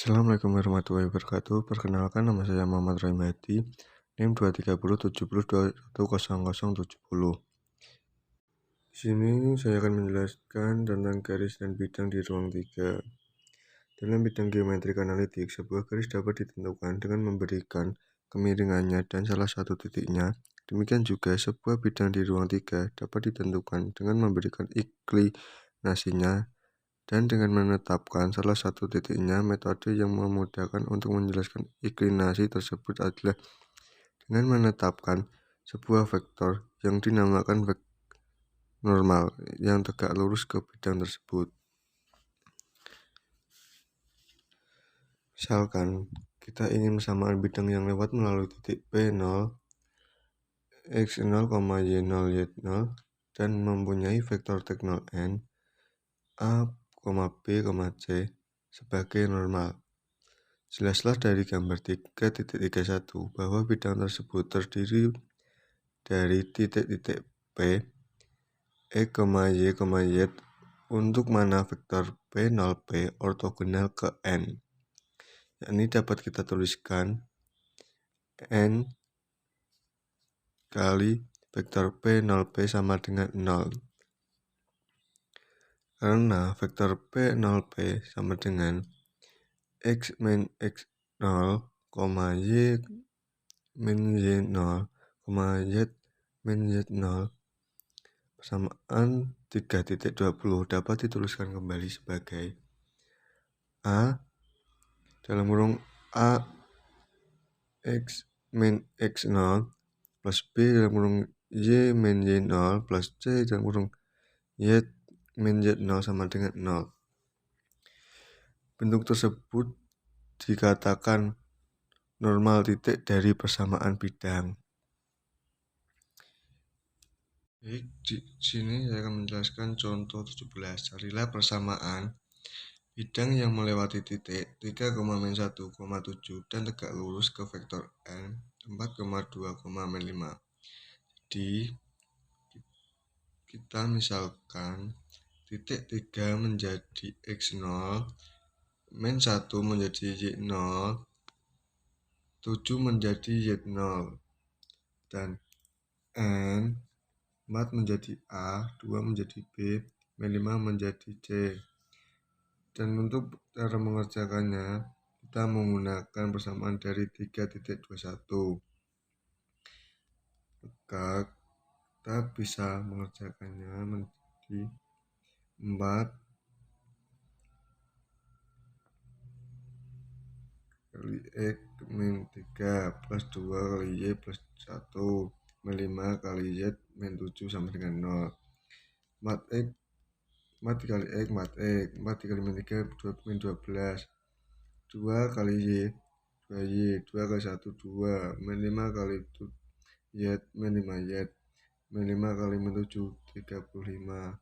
Assalamualaikum warahmatullahi wabarakatuh. Perkenalkan, nama saya Muhammad Rahmadi, NIM 23070210070. Di sini saya akan menjelaskan tentang garis dan bidang di ruang 3. Dalam bidang geometrik analitik, sebuah garis dapat ditentukan dengan memberikan kemiringannya dan salah satu titiknya. Demikian juga sebuah bidang di ruang 3 dapat ditentukan dengan memberikan inklinasinya dan dengan menetapkan salah satu titiknya. Metode yang memudahkan untuk menjelaskan inklinasi tersebut adalah dengan menetapkan sebuah vektor yang dinamakan vektor normal yang tegak lurus ke bidang tersebut. Misalkan kita ingin persamaan bidang yang lewat melalui titik P0, X0, Y0, Y0 dan mempunyai vektor teknol N, A, B, C sebagai normal. Jelaslah dari gambar 3.31 bahwa bidang tersebut terdiri dari titik-titik P, X, Y, Z untuk mana vektor P0P ortogonal ke N. Ini dapat kita tuliskan N kali vektor P0P sama dengan 0. Karena vektor P0P sama dengan X min X0, Y min Y0, Z min Z0 persamaan 3.20 dapat dituliskan kembali sebagai A dalam kurung A X min X0 plus B dalam kurung Y min Y0 plus C dalam kurung Y min Z0 sama dengan 0. Bentuk tersebut dikatakan normal titik dari persamaan bidang. Baik, di sini saya akan menjelaskan contoh 17. Carilah persamaan bidang yang melewati titik 3,-1,7 dan tegak lurus ke vektor N 4,2,5. Jadi kita misalkan titik 3 menjadi X0, min 1 menjadi Y0, 7 menjadi Z0 dan N 4 menjadi A, 2 menjadi B, min 5 menjadi C. Dan untuk cara mengerjakannya, kita menggunakan persamaan dari 3.21. Maka kita bisa mengerjakannya menjadi 4 kali X min 3 plus 2 kali Y plus 1 min 5 kali Z min 7 sama dengan 0. 4X 4 dikali X 4X 4 dikali min 3 2 min 12 2 kali Y 2Y 2 kali 1 2 min 5 kali Y min 5Y min 5 kali min 7 35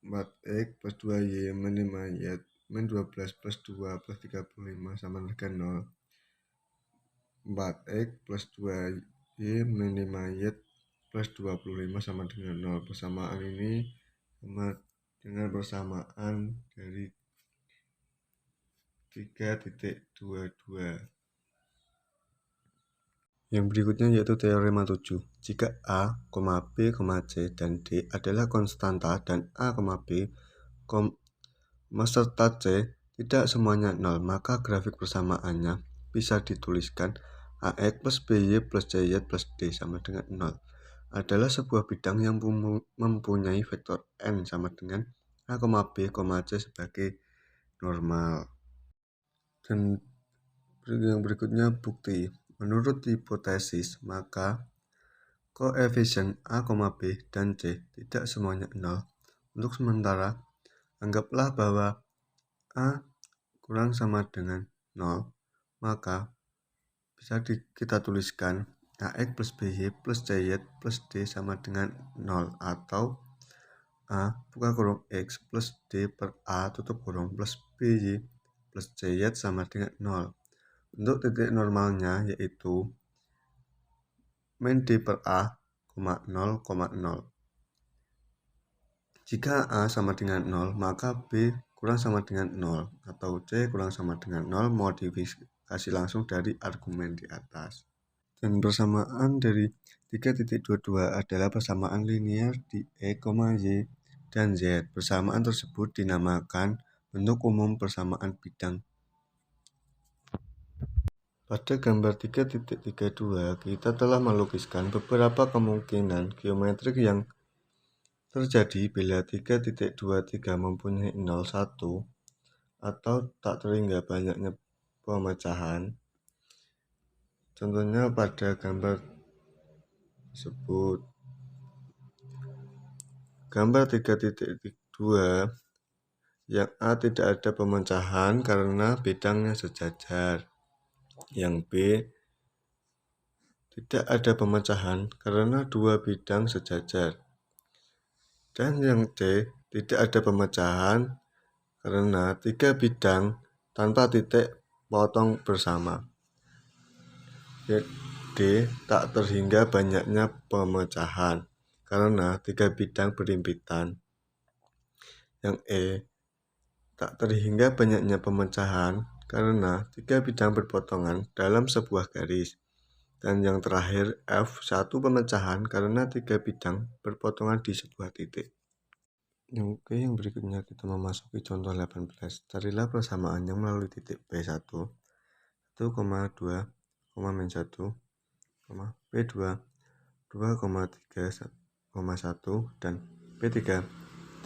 4X plus 2Y min 5Y min 12 plus 2 plus 35 sama dengan 0. 4X plus 2Y min 5Y plus 25 sama dengan 0. Persamaan ini sama dengan persamaan dari 3.22. Yang berikutnya yaitu teorema 7. Jika A, B, C, dan D adalah konstanta dan A, B, serta C tidak semuanya 0, maka grafik persamaannya bisa dituliskan AX plus BY plus CY plus D sama dengan 0 adalah sebuah bidang yang mempunyai vektor N sama dengan A, B, C sebagai normal. Dan yang berikutnya bukti. Menurut hipotesis, maka koefisien A, B, dan C tidak semuanya 0. Untuk sementara, anggaplah bahwa A kurang sama dengan 0, maka bisa kita tuliskan AX plus BY plus CY plus D sama dengan 0 atau A buka kurung X plus D per A tutup kurung plus BY plus CY sama dengan 0. Untuk titik normalnya yaitu min D per A, 0,0. Jika A sama dengan 0, maka B, kurang sama dengan 0 atau C kurang sama dengan 0 modifikasi langsung dari argumen di atas. Dan persamaan dari 3.22 adalah persamaan linear di Y, dan Z. Persamaan tersebut dinamakan bentuk umum persamaan bidang. Pada gambar 3.32, kita telah melukiskan beberapa kemungkinan geometrik yang terjadi bila 3.23 mempunyai 0, 1, atau tak terhingga banyaknya pemecahan. Contohnya pada gambar tersebut. Gambar 3.2 yang A tidak ada pemecahan karena bidangnya sejajar. Yang B tidak ada pemecahan karena dua bidang sejajar. Dan yang C tidak ada pemecahan karena tiga bidang tanpa titik potong bersama. D tak terhingga banyaknya pemecahan karena tiga bidang berhimpitan. Yang E tak terhingga banyaknya pemecahan karena tiga bidang berpotongan dalam sebuah garis. Dan yang terakhir F, satu pemecahan karena tiga bidang berpotongan di sebuah titik. Oke, yang berikutnya kita memasuki contoh 18. Carilah persamaan yang melalui titik P1, 1,2, min 1, P2, 2,3,1, dan P3,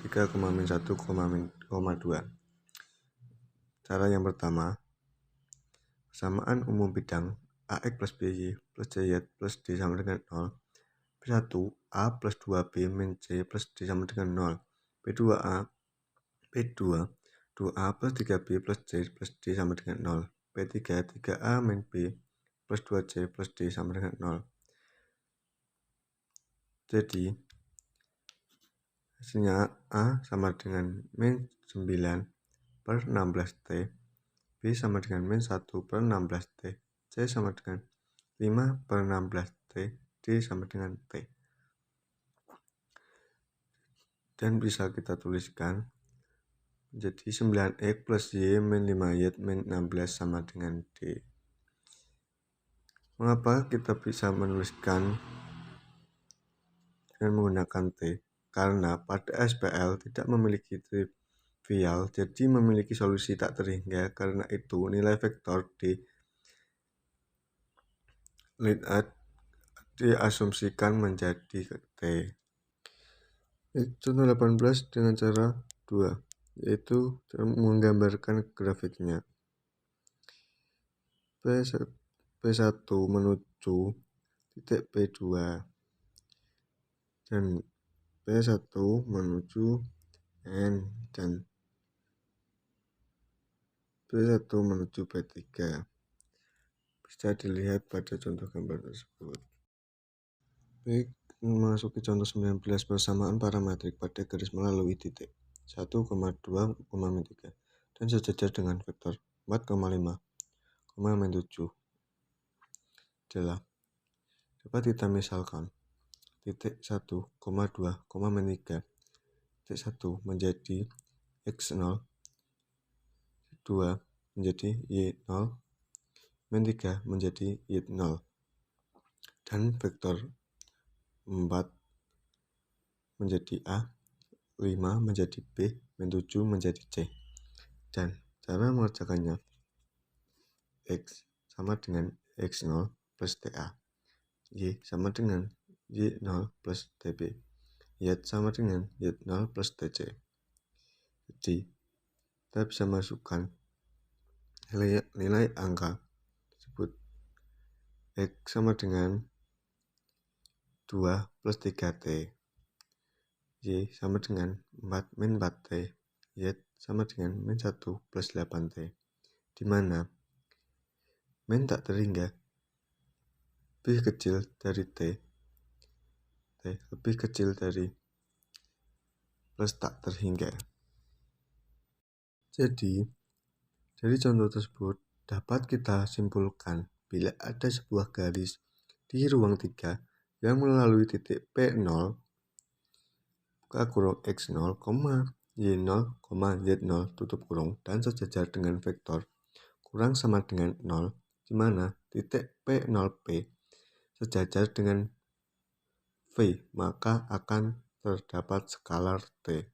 3, min 1, 2. Cara yang pertama, persamaan umum bidang AX plus BY plus CY plus D sama dengan 0. P1 A plus 2B min C plus D sama dengan 0. P2A 2A plus 3B plus C plus D sama dengan 0. P3 3A min B plus 2C plus D sama dengan 0. Jadi hasilnya A sama dengan min 9 per 16T, B sama dengan min 1 per 16T, C sama dengan 5 per 16T, D sama dengan T. Dan bisa kita tuliskan jadi 9X plus Y min 5Y min 16 sama dengan D. Mengapa kita bisa menuliskan dengan menggunakan T? Karena pada SPL tidak memiliki trivial, jadi memiliki solusi tak terhingga. Karena itu nilai vektor D diasumsikan menjadi T. Contoh 18 dengan cara 2, yaitu menggambarkan grafiknya. P1 menuju titik P2 dan P1 menuju N dan P1 menuju P3. Bisa dilihat pada contoh gambar tersebut. Baik, memasuki contoh 19, persamaan parametrik pada garis melalui titik 1,2, min 3 dan sejajar dengan vektor 4,5, min 7 adalah dapat kita misalkan titik 1,2, min 3, titik 1 menjadi X0, 2 menjadi Y0, min 3 menjadi Y0, dan vektor 4 menjadi A, 5 menjadi B, min 7 menjadi C. Dan cara mengerjakannya, X sama dengan X0 plus TA, Y sama dengan Y0 plus TB, Y sama dengan Y0 plus TC. Jadi kita bisa masukkan nilai angka tersebut. X sama dengan 2 plus 3T, Y sama dengan 4 min 4T, Y sama dengan min 1 plus 8T, di mana min tak terhingga lebih kecil dari T lebih kecil dari plus tak terhingga. Jadi, dari contoh tersebut dapat kita simpulkan bila ada sebuah garis di ruang 3 yang melalui titik P0 X0, Y0, Z0 tutup kurung dan sejajar dengan vektor kurang sama dengan 0, di mana titik P0P sejajar dengan V, maka akan terdapat skalar T.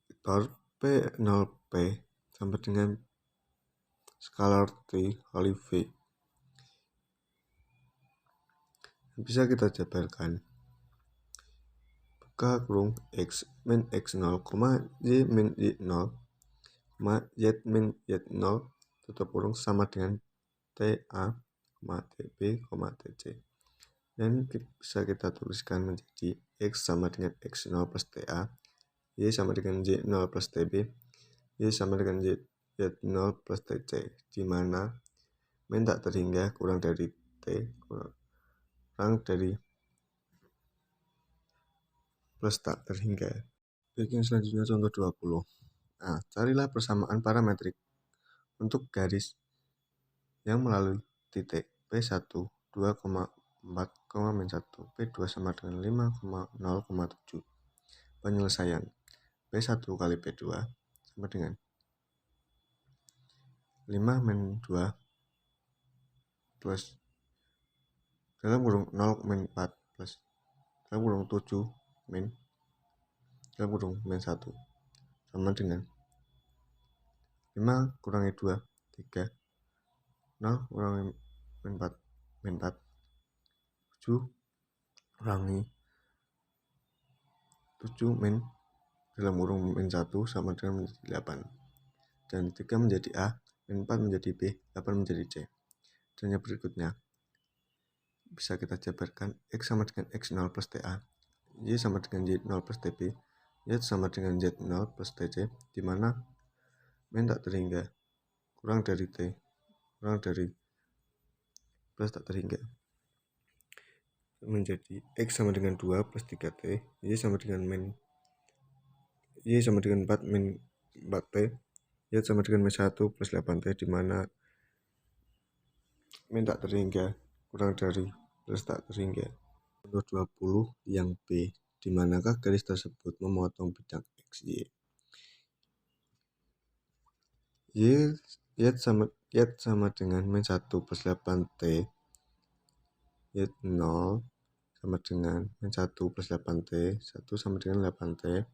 Vektor P0P sama dengan skalar T kali V. Bisa kita jabarkan. Buka kurung X min X0, Y min Y0, Y min Y0 tutup kurung sama dengan TA, TB, TC. Dan bisa kita tuliskan menjadi X sama dengan X0 plus TA, Y sama dengan Y0 plus TB, Y sama dengan Y0 plus TC, di mana min tak terhingga kurang dari T kurang dari plus tak terhingga. Baik, yang selanjutnya contoh 20. Nah, carilah persamaan parametrik untuk garis yang melalui titik P1 2,4, min 1, P2 sama dengan 5,0,7. Penyelesaian P1 kali P2 sama dengan 5 min 2 plus dalam kurung 0 min 4 plus dalam kurung 7 min dalam kurung min 1 sama dengan 5 kurangi 2, 3, 0 kurangi min 4, 7 kurangi 7 min dalam kurung min 1 sama dengan menjadi 8. Dan 3 menjadi A, min 4 menjadi B, 8 menjadi C. Dan yang berikutnya bisa kita jabarkan X sama dengan X0 plus TA, Y sama dengan Y0 plus TB, Y sama dengan Z0 plus TC, di mana min tak terhingga kurang dari T kurang dari plus tak terhingga menjadi X sama dengan 2 plus 3T, Y sama dengan 4 min 4T, Y sama dengan min 1 plus 8T, di mana min tak terhingga kurang dari plus tak terhingga. Contoh 20 yang B, di manakah garis tersebut memotong bidang X, Y. Y sama dengan min 1 plus 8T, Y0 sama dengan min 1 plus 8T, 1 sama dengan 8T,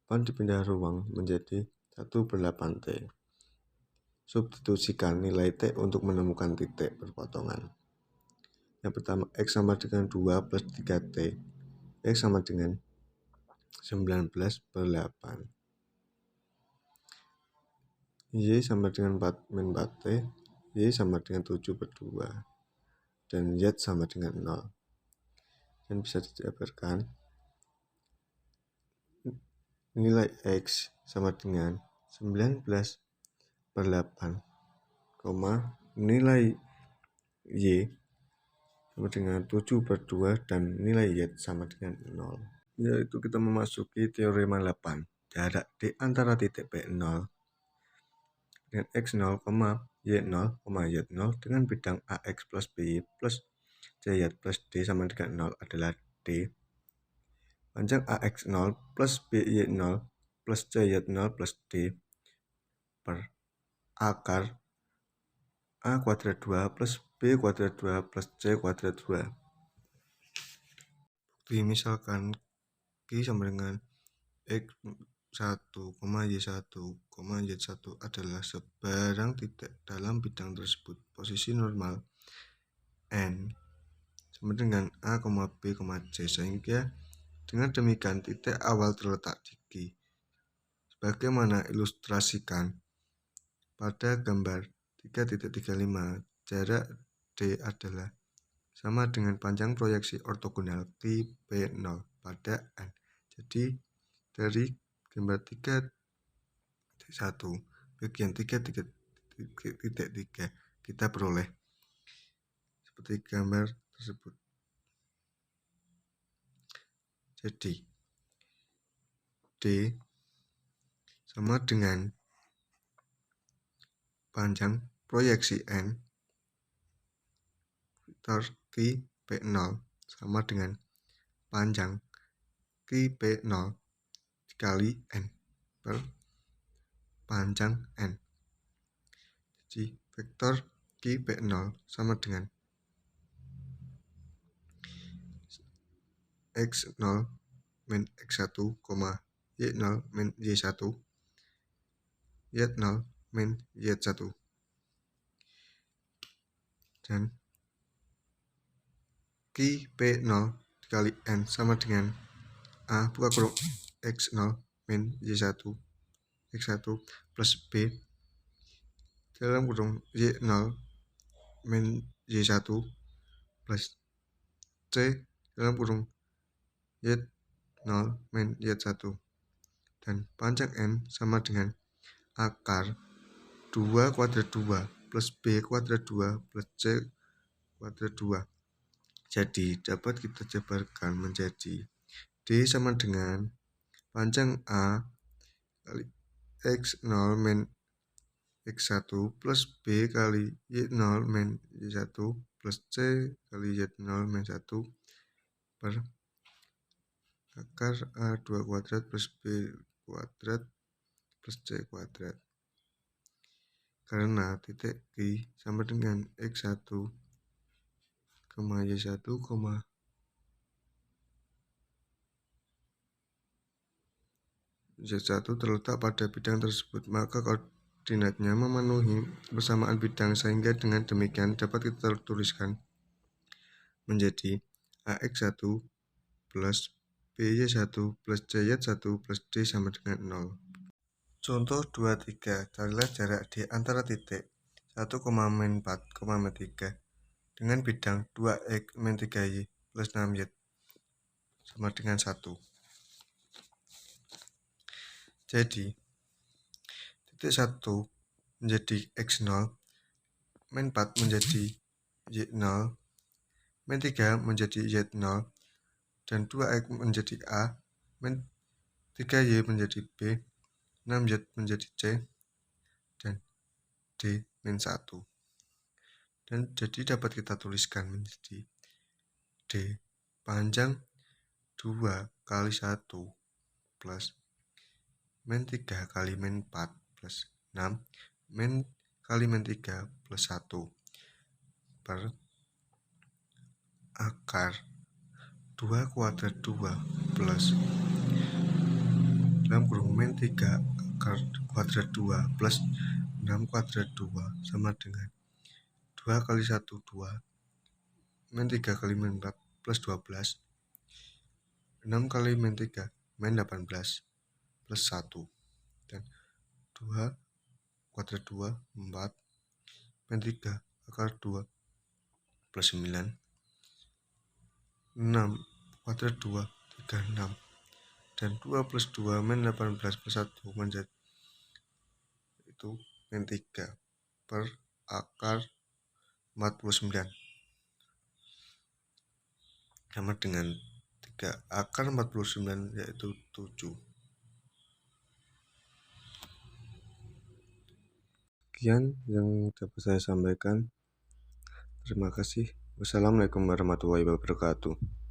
8 dipindah ruang menjadi 1 per 8T. Substitusikan nilai T untuk menemukan titik perpotongan. Yang pertama, X sama dengan 2 plus 3T, X sama dengan 19 per 8, Y sama dengan 4 min 4T, Y sama dengan 7 per 2, dan Z sama dengan 0. Dan bisa dijabarkan nilai X sama dengan 19 per 8, nilai Y sama dengan 7 per 2, dan nilai Y sama dengan 0. Yaitu kita memasuki teorema 8. Jarak di antara titik P0 dengan X0, Y0, Y0 dengan bidang AX plus BY plus CY plus D sama dengan 0 adalah D. Panjang AX0 plus BY0 plus CY0 plus D per akar A kuadrat 2 plus B kuadrat 2 plus C kuadrat 2. Bukti misalkan Q sama dengan X1, Y1, Y1 adalah sebarang titik dalam bidang tersebut. Posisi normal N sama dengan A, B, C, sehingga dengan demikian titik awal terletak di Q. Sebagaimana ilustrasikan pada gambar 3.35, jarak D adalah sama dengan panjang proyeksi ortogonal Q P0 pada N. Jadi dari gambar 3.1 bagian 3.3 kita peroleh seperti gambar tersebut. Jadi D sama dengan panjang proyeksi N vektor Q P0 sama dengan panjang Q Ki P0 dikali N per panjang N. Jadi vektor Ki P0 sama dengan X0 min X1, Y0 min Y1, Y0 min Y1. Dan Ki P0 dikali N sama dengan A buka kurung X0 min Y1 X1 plus B dalam kurung Y0 min Y1 plus C dalam kurung Y0 min Y1. Dan panjang N sama dengan akar 2 kuadrat 2 plus B kuadrat 2 plus C kuadrat 2. Jadi dapat kita jabarkan menjadi D sama dengan panjang A kali X0 min X1 plus B kali Y0 min Y1 plus C kali Y0 min 1 per akar A2 kuadrat plus B kuadrat plus C kuadrat. Karena titik Q sama dengan X1, Y1, Z1 terletak pada bidang tersebut, maka koordinatnya memenuhi persamaan bidang, sehingga dengan demikian dapat kita tuliskan menjadi AX1 plus BY1 plus CY1 plus D sama dengan 0. Contoh 23. Carilah jarak D antara titik 1, min 4, min 3 dengan bidang 2X min 3Y plus 6Y sama dengan 1. Jadi titik 1 menjadi X0, min 4 menjadi Y0, min 3 menjadi Y0, dan 2X menjadi A, min 3Y menjadi B, 6Y menjadi C, dan D min 1. Dan jadi dapat kita tuliskan menjadi D panjang 2 kali 1 plus min 3 kali min 4 plus 6 min kali min 3 plus 1 per akar 2 kuadrat 2 plus dalam kurung min 3 akar kuadrat 2 plus 6 kuadrat 2 sama dengan 2 kali 1 2 min 3 kali min 4 plus 12, 6 kali min 3 min 18 plus 1, dan 2 kuadrat 2 4 min 3 akar 2 plus 9, 6 kuadrat 2 36, dan 2 plus 2 min 18 plus 1 menjadi itu min 3 per akar 49 sama dengan 3 akar 49 yaitu 7. Sekian yang dapat saya sampaikan. Terima kasih. Wassalamualaikum warahmatullahi wabarakatuh.